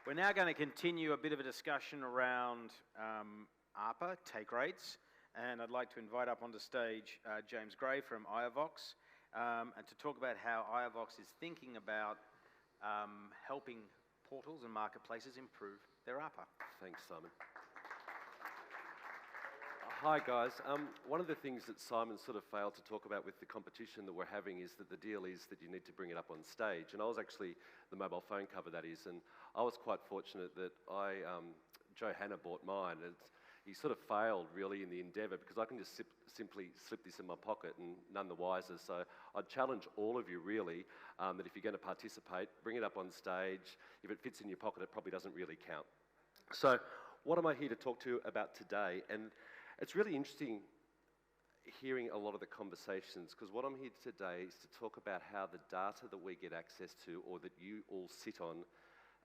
We're now going to continue a bit of a discussion around ARPA, take rates, and I'd like to invite up onto stage James Gray from IOVOX, and to talk about how IOVOX is thinking about helping portals and marketplaces improve their ARPA. Thanks, Simon. Hi guys, one of the things that Simon sort of failed to talk about with the competition that we're having is that the deal is that you need to bring it up on stage, and I was actually the mobile phone cover, that is, and I was quite fortunate that Joe Hanna bought mine, and he sort of failed really in the endeavour because I can just simply slip this in my pocket and none the wiser. So I'd challenge all of you really that if you're going to participate, bring it up on stage. If it fits in your pocket, it probably doesn't really count. So what am I here to talk to you about today? And it's really interesting hearing a lot of the conversations, because what I'm here today is to talk about how the data that we get access to, or that you all sit on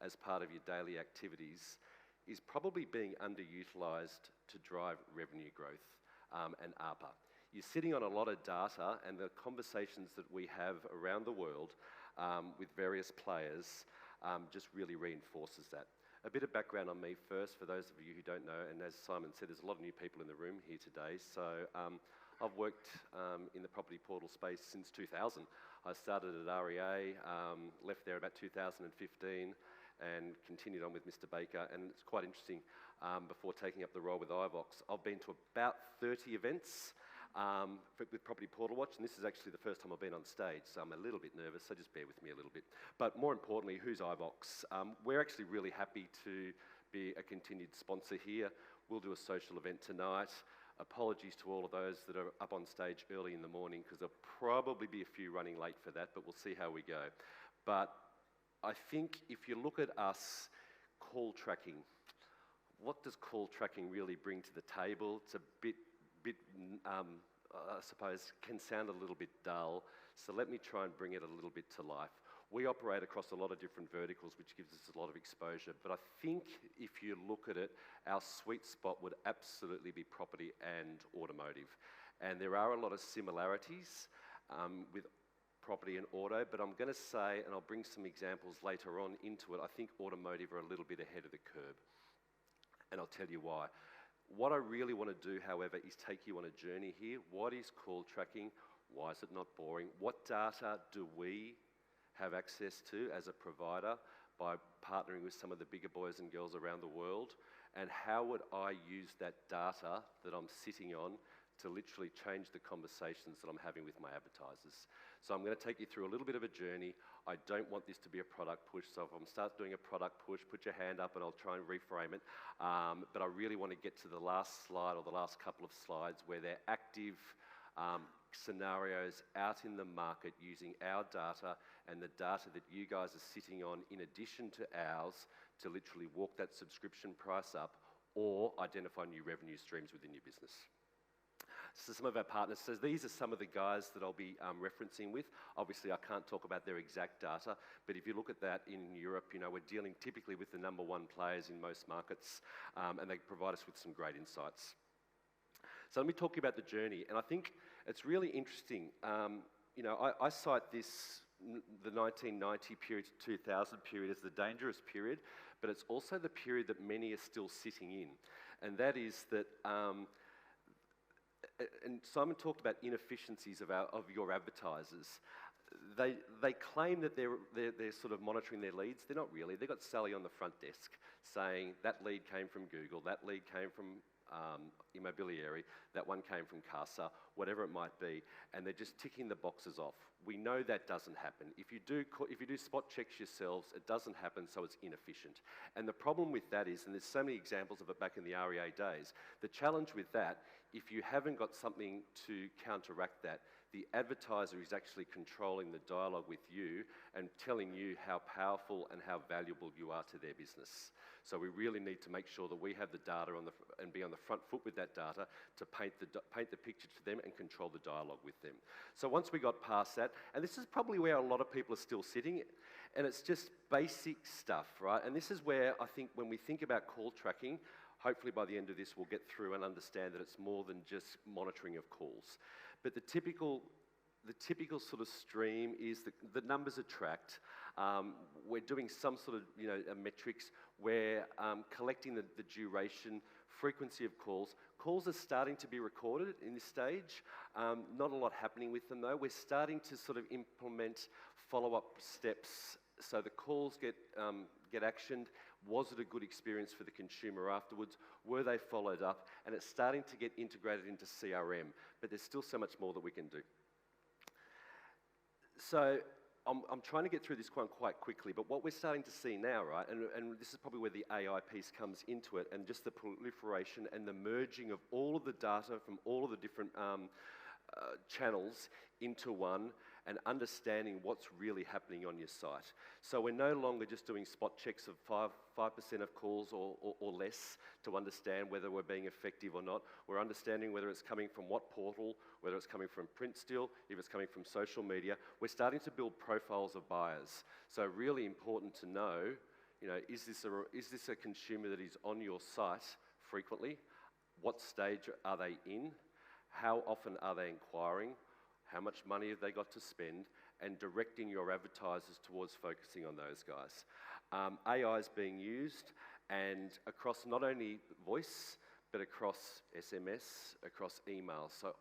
as part of your daily activities, is probably being underutilised to drive revenue growth and ARPA. You're sitting on a lot of data, and the conversations that we have around the world with various players just really reinforces that. A bit of background on me first, for those of you who don't know, and as Simon said, there's a lot of new people in the room here today. So I've worked in the property portal space since 2000. I started at REA, left there about 2015, and continued on with Mr. Baker. And it's quite interesting, before taking up the role with IOVOX, I've been to about 30 events with Property Portal Watch, and this is actually the first time I've been on stage, so I'm a little bit nervous, so just bear with me a little bit. But more importantly, who's IOVOX? We're actually really happy to be a continued sponsor here. We'll do a social event tonight. Apologies to all of those that are up on stage early in the morning, because there'll probably be a few running late for that, but we'll see how we go. But I think if you look at us, call tracking, what does call tracking really bring to the table? It's a bit I suppose, can sound a little bit dull, so let me try and bring it a little bit to life. We operate across a lot of different verticals, which gives us a lot of exposure, but I think if you look at it, our sweet spot would absolutely be property and automotive. And there are a lot of similarities with property and auto, but I'm going to say, and I'll bring some examples later on into it, I think automotive are a little bit ahead of the curve. And I'll tell you why. What I really want to do, however, is take you on a journey here. What is call tracking? Why is it not boring? What data do we have access to as a provider by partnering with some of the bigger boys and girls around the world? And how would I use that data that I'm sitting on to literally change the conversations that I'm having with my advertisers? So I'm going to take you through a little bit of a journey. I don't want this to be a product push, so if I'm start doing a product push, put your hand up and I'll try and reframe it. But I really want to get to the last slide, or the last couple of slides, where they're active scenarios out in the market using our data and the data that you guys are sitting on in addition to ours to literally walk that subscription price up or identify new revenue streams within your business. So some of our partners, so these are some of the guys that I'll be referencing with. Obviously I can't talk about their exact data, but if you look at that in Europe, you know, we're dealing typically with the #1 players in most markets, and they provide us with some great insights. So let me talk about the journey, and I think it's really interesting. You know, I cite this, the 1990 period to 2000 period, as the dangerous period, but it's also the period that many are still sitting in, and that is that and Simon talked about inefficiencies of your advertisers. They claim that they're sort of monitoring their leads. They're not really. They've got Sally on the front desk saying that lead came from Google, that lead came from Immobiliary, that one came from Casa, whatever it might be, and they're just ticking the boxes off. We know that doesn't happen. If you do spot checks yourselves, it doesn't happen, so it's inefficient. And the problem with that is, and there's so many examples of it back in the REA days, the challenge with that, if you haven't got something to counteract that, the advertiser is actually controlling the dialogue with you and telling you how powerful and how valuable you are to their business. So we really need to make sure that we have the data and be on the front foot with that data to paint the picture to them and control the dialogue with them. So once we got past that, and this is probably where a lot of people are still sitting, and it's just basic stuff, right? And this is where I think when we think about call tracking, hopefully by the end of this we'll get through and understand that it's more than just monitoring of calls. But the typical sort of stream is that the numbers are tracked. We're doing some sort of metrics. We're collecting the duration, frequency of calls. Calls are starting to be recorded in this stage. Not a lot happening with them though. We're starting to sort of implement follow-up steps so the calls get actioned. Was it a good experience for the consumer afterwards? Were they followed up? And it's starting to get integrated into CRM, but there's still so much more that we can do. So I'm trying to get through this quite quickly, but what we're starting to see now, right, and this is probably where the AI piece comes into it, and just the proliferation and the merging of all of the data from all of the different channels into one, and understanding what's really happening on your site. So we're no longer just doing spot checks of 5% of calls or less to understand whether we're being effective or not. We're understanding whether it's coming from what portal, whether it's coming from print still, if it's coming from social media. We're starting to build profiles of buyers. So really important to know, is this a consumer that is on your site frequently? What stage are they in? How often are they inquiring? How much money have they got to spend? And directing your advertisers towards focusing on those guys. AI is being used, and across not only voice, but across SMS, across email. So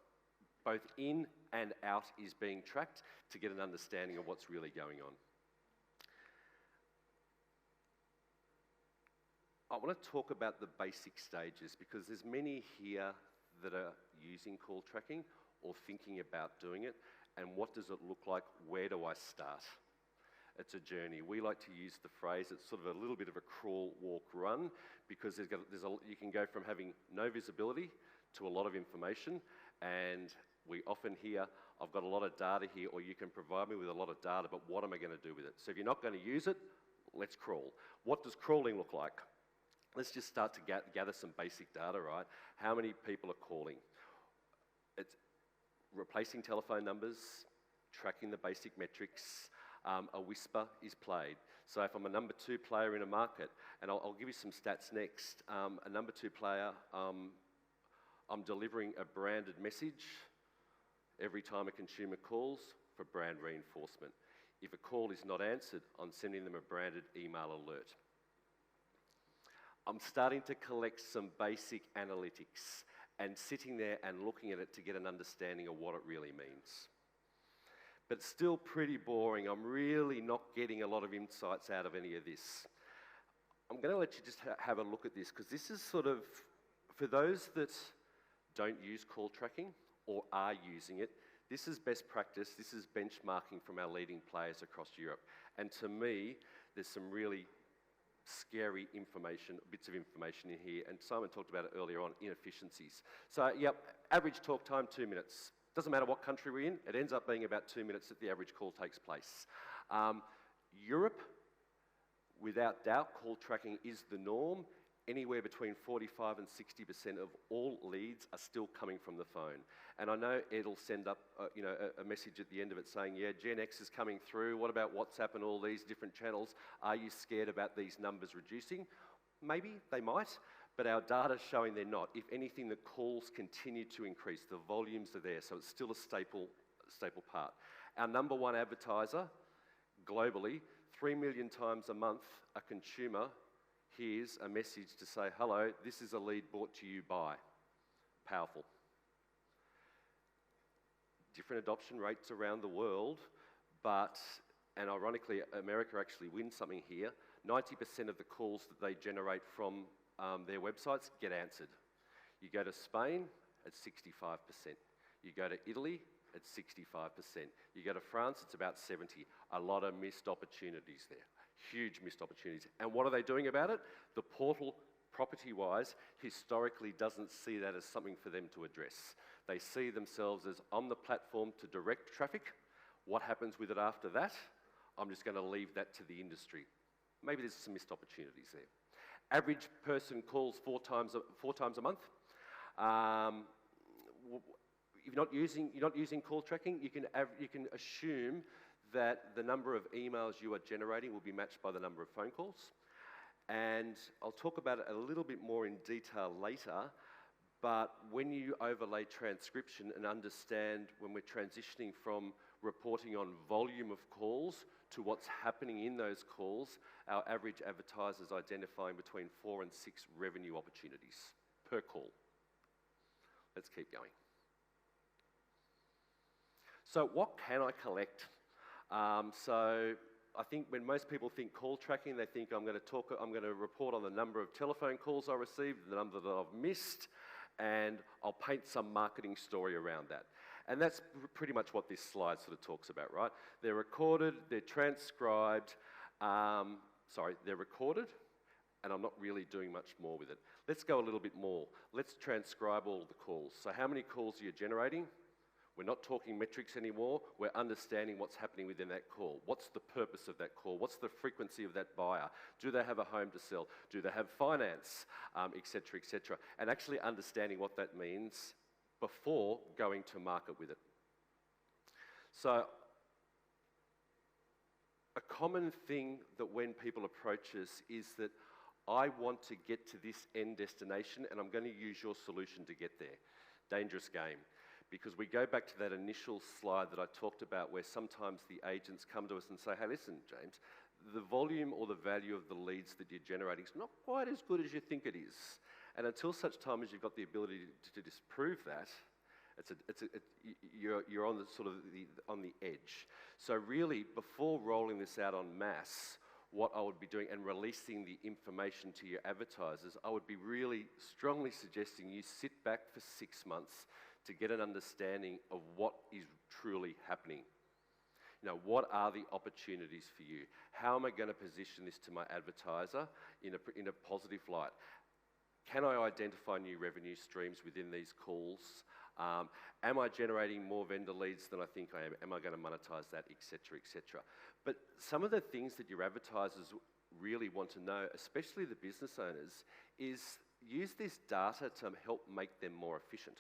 both in and out is being tracked to get an understanding of what's really going on. I want to talk about the basic stages because there's many here that are using call tracking or thinking about doing it, and what does it look like? Where do I start? It's a journey. We like to use the phrase, it's sort of a little bit of a crawl, walk, run, because you can go from having no visibility to a lot of information, and we often hear, I've got a lot of data here, or you can provide me with a lot of data, but what am I going to do with it? So if you're not going to use it, let's crawl. What does crawling look like? Let's just start to gather some basic data, right? How many people are calling? It's replacing telephone numbers, tracking the basic metrics. A whisper is played. So if I'm a number 2 player in a market, and I'll give you some stats next, a number 2 player, I'm delivering a branded message every time a consumer calls for brand reinforcement. If a call is not answered, I'm sending them a branded email alert. I'm starting to collect some basic analytics and sitting there and looking at it to get an understanding of what it really means. But still pretty boring. I'm really not getting a lot of insights out of any of this. I'm going to let you just have a look at this, because this is sort of, for those that don't use call tracking or are using it, this is best practice. This is benchmarking from our leading players across Europe. And to me, there's some really scary information, bits of information in here, and Simon talked about it earlier on, inefficiencies. So, yep, average talk time, 2 minutes. Doesn't matter what country we're in, it ends up being about 2 minutes that the average call takes place. Europe, without doubt, call tracking is the norm. Anywhere between 45 and 60% of all leads are still coming from the phone. And I know Ed'll send up a message at the end of it saying, yeah, Gen X is coming through. What about WhatsApp and all these different channels? Are you scared about these numbers reducing? Maybe they might, but our data's showing they're not. If anything, the calls continue to increase. The volumes are there, so it's still a staple part. Our number 1 advertiser globally, 3 million times a month, a consumer here's a message to say, hello, this is a lead brought to you by. Powerful. Different adoption rates around the world, and ironically, America actually wins something here. 90% of the calls that they generate from their websites get answered. You go to Spain, it's 65%. You go to Italy, it's 65%. You go to France, it's about 70%. A lot of missed opportunities there. Huge missed opportunities. And what are they doing about it? The portal, property-wise, historically doesn't see that as something for them to address. They see themselves as on the platform to direct traffic. What happens with it after that? I'm just going to leave that to the industry. Maybe there's some missed opportunities there. Average person calls four times a month. If you're not using call tracking, you can assume that the number of emails you are generating will be matched by the number of phone calls. And I'll talk about it a little bit more in detail later, but when you overlay transcription and understand when we're transitioning from reporting on volume of calls to what's happening in those calls, our average advertiser is identifying between 4 and 6 revenue opportunities per call. Let's keep going. So what can I collect? So I think when most people think call tracking, they think I'm going to report on the number of telephone calls I received, the number that I've missed, and I'll paint some marketing story around that. And that's pretty much what this slide sort of talks about, right? They're recorded, they're transcribed, they're recorded, and I'm not really doing much more with it. Let's go a little bit more. Let's transcribe all the calls. So how many calls are you generating? We're not talking metrics anymore. We're understanding what's happening within that call. What's the purpose of that call? What's the frequency of that buyer? Do they have a home to sell? Do they have finance, et cetera, et cetera? And actually understanding what that means before going to market with it. So a common thing that when people approach us is that I want to get to this end destination and I'm going to use your solution to get there. Dangerous game. Because we go back to that initial slide that I talked about where sometimes the agents come to us and say, hey, listen, James, the volume or the value of the leads that you're generating is not quite as good as you think it is. And until such time as you've got the ability to disprove that, you're on the sort of on the edge. So really, before rolling this out en masse, what I would be doing and releasing the information to your advertisers, I would be really strongly suggesting you sit back for 6 months to get an understanding of what is truly happening. You know, what are the opportunities for you? How am I going to position this to my advertiser in a positive light? Can I identify new revenue streams within these calls? Am I generating more vendor leads than I think I am? Am I going to monetize that, et cetera, et cetera? But some of the things that your advertisers really want to know, especially the business owners, is use this data to help make them more efficient.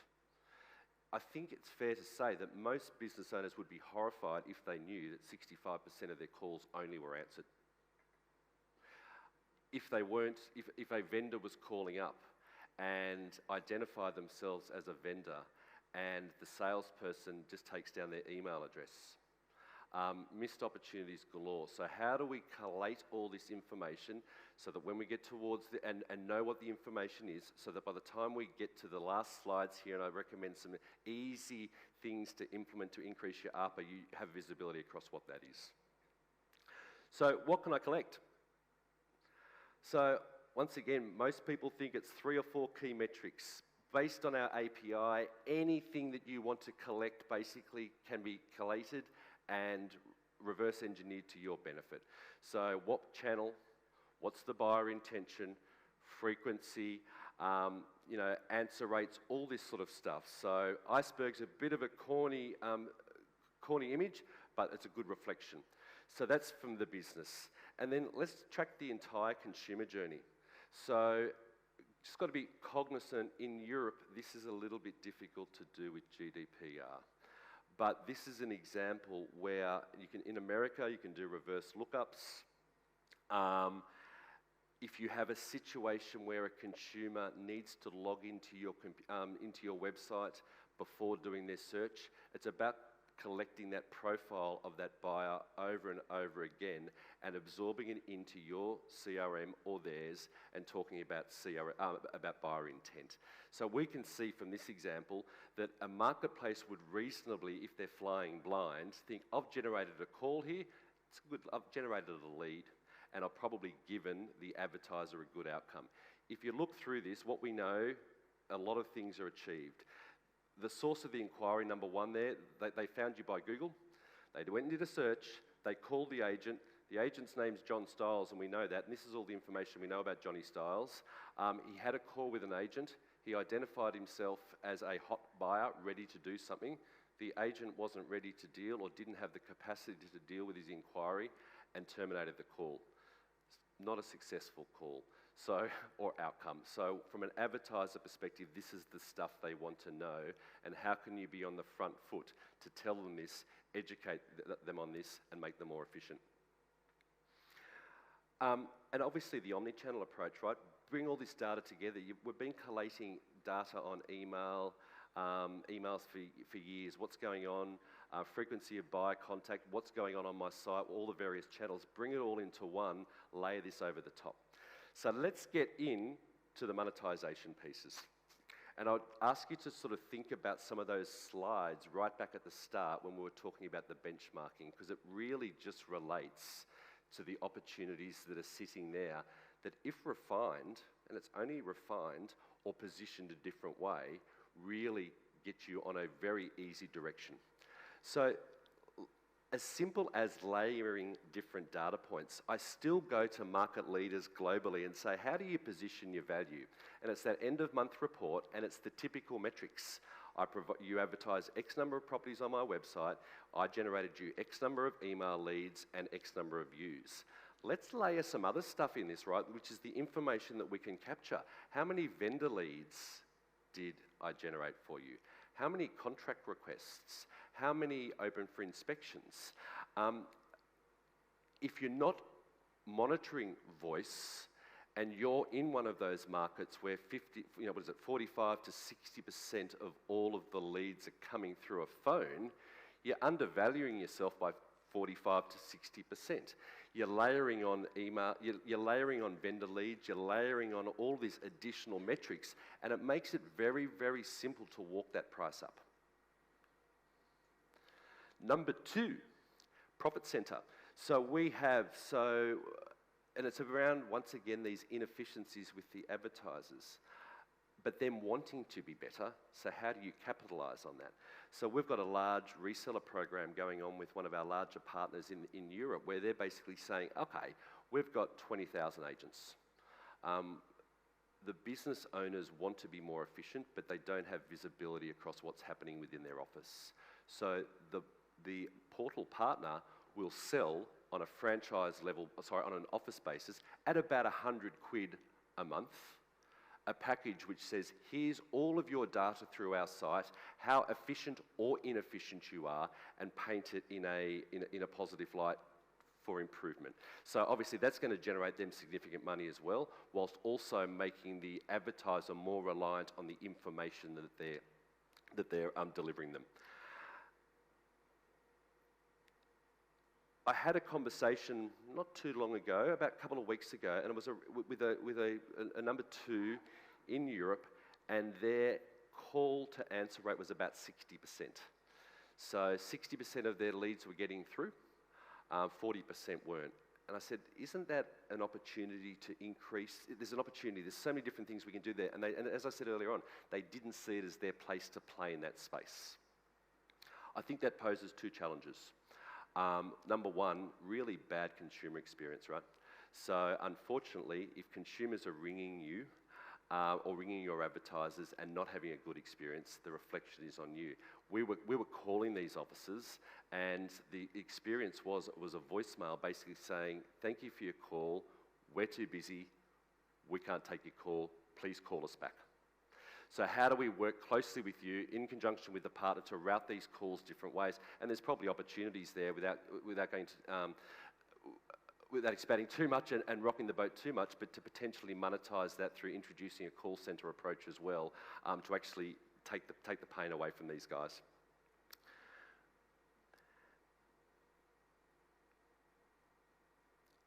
I think it's fair to say that most business owners would be horrified if they knew that 65% of their calls only were answered. If they weren't, if a vendor was calling up and identified themselves as a vendor and the salesperson just takes down their email address, missed opportunities galore. So how do we collate all this information so that when we get towards and know what the information is, so that by the time we get to the last slides here, and I recommend some easy things to implement to increase your ARPA, you have visibility across what that is. So what can I collect? So once again, most people think it's 3 or 4 key metrics. Based on our API, anything that you want to collect basically can be collated and reverse engineered to your benefit. So what channel, what's the buyer intention, frequency, answer rates, all this sort of stuff. So iceberg's a bit of a corny image, but it's a good reflection. So that's from the business. And then let's track the entire consumer journey. So just got to be cognizant, in Europe, this is a little bit difficult to do with GDPR. But this is an example where in America, you can do reverse lookups. If you have a situation where a consumer needs to log into your website before doing their search, it's about collecting that profile of that buyer over and over again and absorbing it into your CRM or theirs and talking about buyer intent. So we can see from this example that a marketplace would reasonably, if they're flying blind, think, I've generated a call here, it's good, I've generated a lead, and I've probably given the advertiser a good outcome. If you look through this, what we know, a lot of things are achieved. The source of the inquiry, number one there, they found you by Google. They went and did a search. They called the agent. The agent's name's John Stiles, and we know that. And this is all the information we know about Johnny Stiles. He had a call with an agent. He identified himself as a hot buyer, ready to do something. The agent wasn't ready to deal or didn't have the capacity to deal with his inquiry and terminated the call. Not a successful call. Or outcome. So from an advertiser perspective, this is the stuff they want to know, and how can you be on the front foot to tell them this, educate them on this, and make them more efficient. And obviously the omni-channel approach, right? Bring all this data together. We've been collating data on emails for years. What's going on? frequency of buy, contact, what's going on my site, all the various channels, bring it all into one, layer this over the top. So let's get in to the monetization pieces. And I'd ask you to sort of think about some of those slides right back at the start when we were talking about the benchmarking, because it really just relates to the opportunities that are sitting there that, if refined, and it's only refined or positioned a different way, really get you on a very easy direction. So as simple as layering different data points, I still go to market leaders globally and say, how do you position your value? And it's that end of month report, and it's the typical metrics. You advertise X number of properties on my website, I generated you X number of email leads and X number of views. Let's layer some other stuff in this, right, which is the information that we can capture. How many vendor leads did I generate for you? How many contract requests? How many open for inspections? If you're not monitoring voice and you're in one of those markets where 45 to 60% of all of the leads are coming through a phone, you're undervaluing yourself by 45 to 60%. You're layering on email, you're layering on vendor leads, you're layering on all these additional metrics, and it makes it very, very simple to walk that price up. Number two, profit center. So we have, and it's around, once again, these inefficiencies with the advertisers, but them wanting to be better, so how do you capitalize on that? So we've got a large reseller program going on with one of our larger partners in Europe, where they're basically saying, okay, we've got 20,000 agents. The business owners want to be more efficient, but they don't have visibility across what's happening within their office. So the portal partner will sell on a franchise level, on an office basis, at about 100 quid a month, a package which says, here's all of your data through our site, how efficient or inefficient you are, and paint it in a positive light for improvement. So obviously that's going to generate them significant money as well, whilst also making the advertiser more reliant on the information that they're delivering them. I had a conversation not too long ago, about a couple of weeks ago, and it was with a number two in Europe, and their call to answer rate was about 60%. So 60% of their leads were getting through, 40% weren't. And I said, isn't that an opportunity to increase? There's an opportunity, there's so many different things we can do there. And as I said earlier on, they didn't see it as their place to play in that space. I think that poses two challenges. Number one, really bad consumer experience, right? So unfortunately, if consumers are ringing you or ringing your advertisers and not having a good experience, the reflection is on you. We were calling these offices, and the experience was a voicemail basically saying, thank you for your call, we're too busy, we can't take your call, please call us back. So how do we work closely with you in conjunction with the partner to route these calls different ways? And there's probably opportunities there without expanding too much and rocking the boat too much, but to potentially monetize that through introducing a call center approach as well, to actually take the pain away from these guys.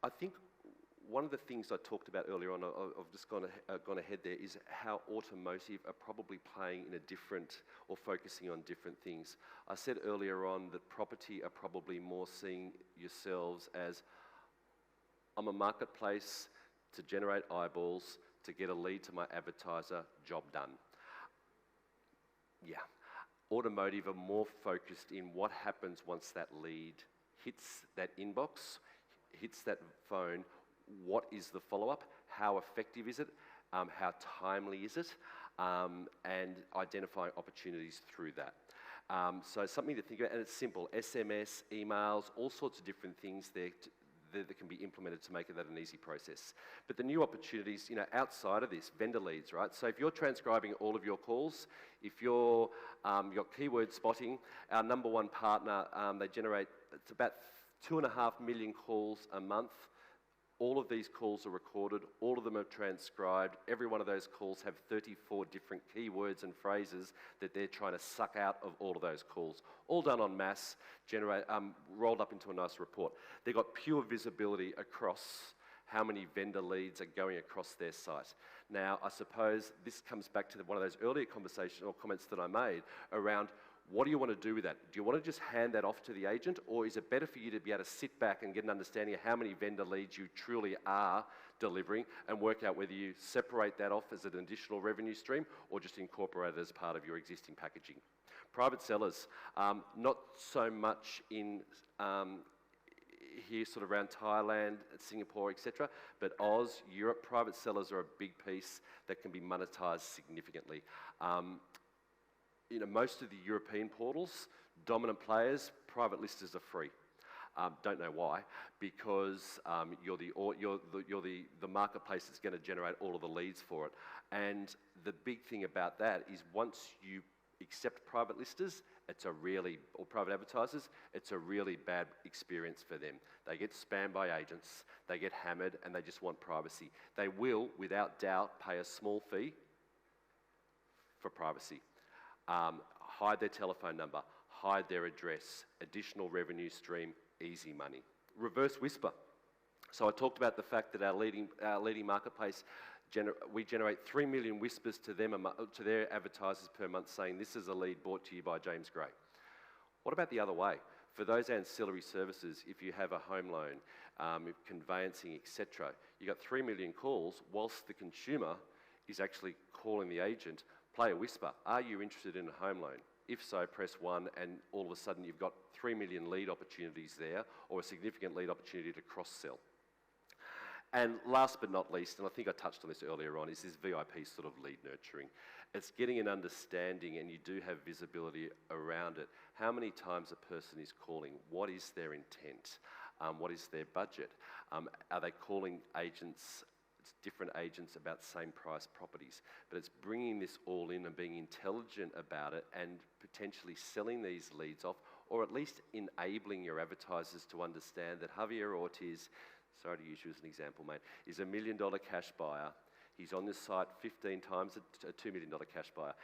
I think one of the things I talked about earlier on, I've just gone ahead there, is how automotive are probably playing in a different, or focusing on different things. I said earlier on that property are probably more seeing yourselves as, I'm a marketplace to generate eyeballs, to get a lead to my advertiser, job done. Yeah. Automotive are more focused in what happens once that lead hits that inbox, hits that phone. What is the follow-up? How effective is it? How timely is it? And identifying opportunities through that. So something to think about, and it's simple. SMS, emails, all sorts of different things there that can be implemented to make that an easy process. But the new opportunities, outside of this, vendor leads, right? So if you're transcribing all of your calls, if you're keyword spotting, our number one partner, they generate, it's about 2.5 million calls a month. All of these calls are recorded, all of them are transcribed. Every one of those calls have 34 different keywords and phrases that they're trying to suck out of all of those calls. All done en masse, rolled up into a nice report. They've got pure visibility across how many vendor leads are going across their site. Now, I suppose this comes back to one of those earlier conversations or comments that I made around what do you want to do with that? Do you want to just hand that off to the agent, or is it better for you to be able to sit back and get an understanding of how many vendor leads you truly are delivering and work out whether you separate that off as an additional revenue stream or just incorporate it as part of your existing packaging? Private sellers, not so much in here sort of around Thailand, Singapore, etc. But Oz, Europe, private sellers are a big piece that can be monetized significantly. You know, most of the European portals, dominant players, private listers are free. Don't know why, because you're the marketplace that's going to generate all of the leads for it. And the big thing about that is once you accept private listers, or private advertisers, it's a really bad experience for them. They get spammed by agents, they get hammered, and they just want privacy. They will, without doubt, pay a small fee for privacy. Hide their telephone number, hide their address, additional revenue stream, easy money. Reverse whisper. So I talked about the fact that our leading marketplace, we generate 3 million whispers to them, to their advertisers per month saying this is a lead brought to you by James Gray. What about the other way? For those ancillary services, if you have a home loan, conveyancing, etc., you got 3 million calls whilst the consumer is actually calling the agent. Play a whisper. Are you interested in a home loan? If so, press 1, and all of a sudden you've got 3 million lead opportunities there, or a significant lead opportunity to cross-sell. And last but not least, and I think I touched on this earlier on, is this VIP sort of lead nurturing. It's getting an understanding, and you do have visibility around it. How many times a person is calling? What is their intent? What is their budget? Are they calling agents, different agents about same price properties? But it's bringing this all in and being intelligent about it and potentially selling these leads off, or at least enabling your advertisers to understand that Javier Ortiz, sorry to use you as an example, mate, is $1 million cash buyer. He's on this site 15 times, a $2 million cash buyer.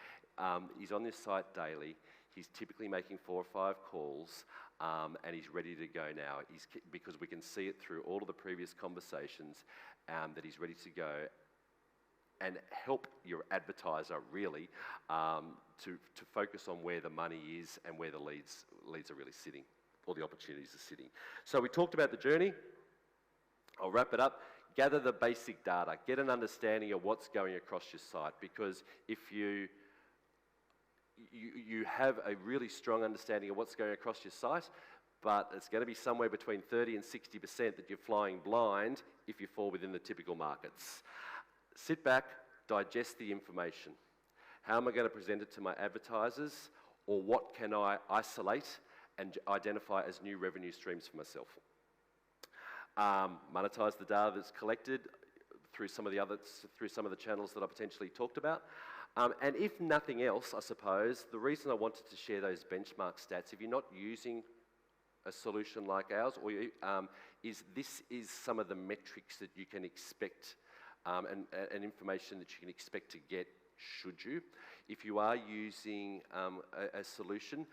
He's on this site daily. He's typically making 4 or 5 calls, and he's ready to go now. Because we can see it through all of the previous conversations that he's ready to go, and help your advertiser really to focus on where the money is and where the leads are really sitting, or the opportunities are sitting. So we talked about the journey. I'll wrap it up. Gather the basic data. Get an understanding of what's going across your site, because if you have a really strong understanding of what's going across your site, but it's going to be somewhere between 30 and 60% that you're flying blind if you fall within the typical markets. Sit back, digest the information. How am I going to present it to my advertisers, or what can I isolate and identify as new revenue streams for myself? Monetize the data that's collected through some of the channels that I potentially talked about. And if nothing else, I suppose, the reason I wanted to share those benchmark stats, if you're not using a solution like ours, or this is some of the metrics that you can expect and information that you can expect to get should you. If you are using a solution,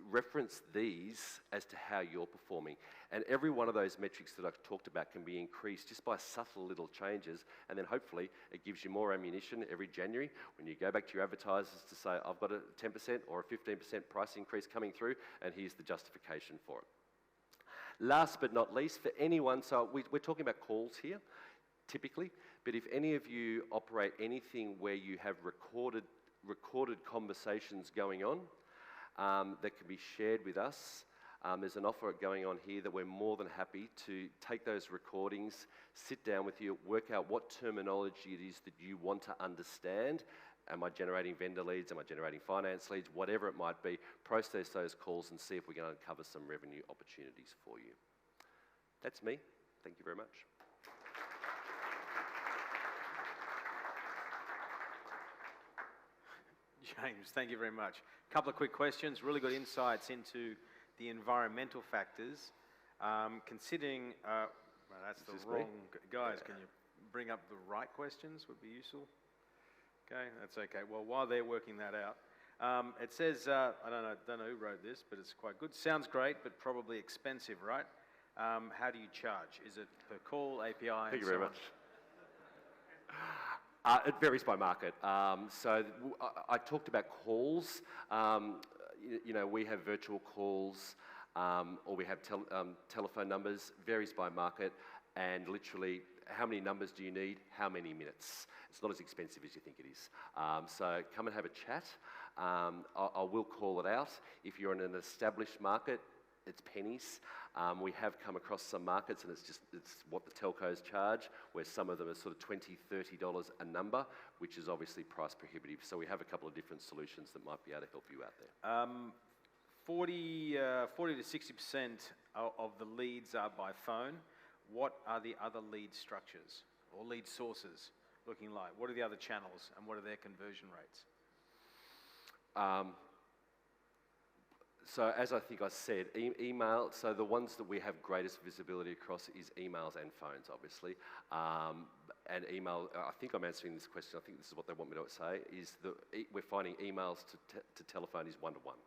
reference these as to how you're performing. And every one of those metrics that I've talked about can be increased just by subtle little changes, and then hopefully it gives you more ammunition every January when you go back to your advertisers to say, I've got a 10% or a 15% price increase coming through, and here's the justification for it. Last but not least, for anyone, so we're talking about calls here, typically, but if any of you operate anything where you have recorded conversations going on, that can be shared with us. There's an offer going on here that we're more than happy to take those recordings, sit down with you, work out what terminology it is that you want to understand. Am I generating vendor leads? Am I generating finance leads? Whatever it might be, process those calls and see if we can uncover some revenue opportunities for you. That's me. Thank you very much. James, thank you very much. A couple of quick questions, really good insights into the environmental factors. Considering Well, that's the It's just wrong... me. Guys, can you bring up the right questions would be useful? Okay, that's okay. Well, while they're working that out, it says, I don't know who wrote this, but it's quite good. Sounds great, but probably expensive, right? How do you charge? Is it per call, API, Thank you very much. It varies by market. I talked about calls. We have virtual calls, or we have telephone numbers. Varies by market, and literally, how many numbers do you need? How many minutes? It's not as expensive as you think it is. So come and have a chat. I will call it out. If you're in an established market, it's pennies. We have come across some markets, and it's what the telcos charge, where some of them are sort of $20, $30 a number, which is obviously price prohibitive. So we have a couple of different solutions that might be able to help you out there. 40 to 60% of the leads are by phone. What are the other lead structures or lead sources looking like? What are the other channels, and what are their conversion rates? So as I think I said, email, so the ones that we have greatest visibility across is emails and phones, obviously. And email, I think I'm answering this question, I think this is what they want me to say, is that we're finding emails to telephone is one-to-one,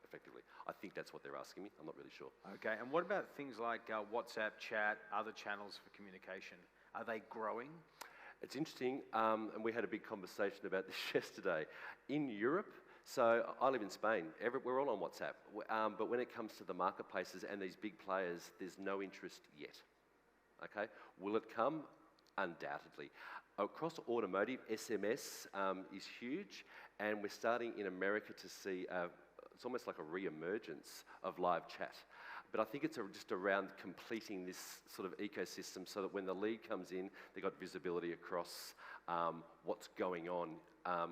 effectively. I think that's what they're asking me, I'm not really sure. Okay, and what about things like WhatsApp, chat, other channels for communication? Are they growing? It's interesting, and we had a big conversation about this yesterday. In Europe, so I live in Spain, we're all on WhatsApp, but when it comes to the marketplaces and these big players, there's no interest yet, okay? Will it come? Undoubtedly. Across automotive, SMS is huge, and we're starting in America to see, it's almost like a re-emergence of live chat. But I think it's just around completing this sort of ecosystem so that when the lead comes in, they've got visibility across what's going on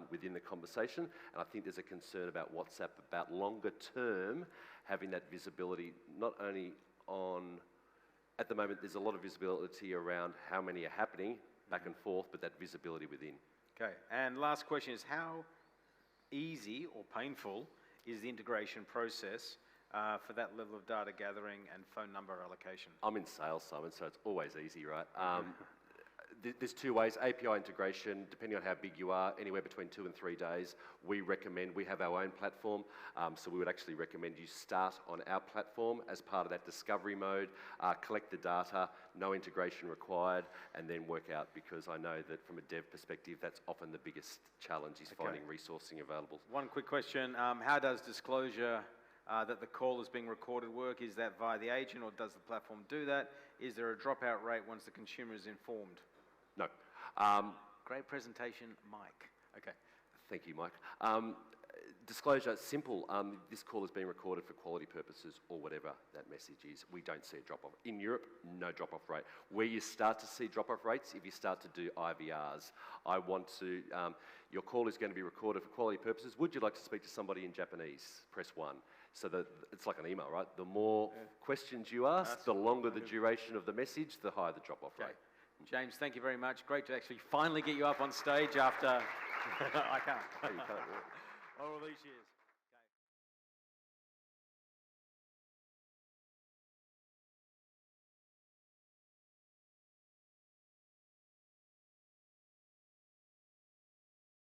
within the conversation. And I think there's a concern about WhatsApp about longer term having that visibility, not only on, at the moment there's a lot of visibility around how many are happening back and forth, but that visibility within. Okay, and last question is, how easy or painful is the integration process for that level of data gathering and phone number allocation? I'm in sales, Simon, so it's always easy, right? There's two ways. API integration, depending on how big you are, anywhere between 2 and 3 days. We have our own platform, so we would actually recommend you start on our platform as part of that discovery mode, collect the data, no integration required, and then work out, because I know that from a dev perspective, that's often the biggest challenge is finding resourcing available. One quick question, how does disclosure that the call is being recorded work? Is that via the agent, or does the platform do that? Is there a dropout rate once the consumer is informed? No. Great presentation, Mike. Okay. Thank you, Mike. Disclosure, simple. This call is being recorded for quality purposes or whatever that message is. We don't see a drop-off. In Europe, no drop-off rate. Where you start to see drop-off rates, if you start to do IVRs. Your call is going to be recorded for quality purposes. Would you like to speak to somebody in Japanese? Press 1. So that it's like an email, right? The more questions you ask, the longer the duration of the message, the higher the drop-off rate. James, thank you very much. Great to actually finally get you up on stage after... I can't. Oh, you can't, yeah. All these years.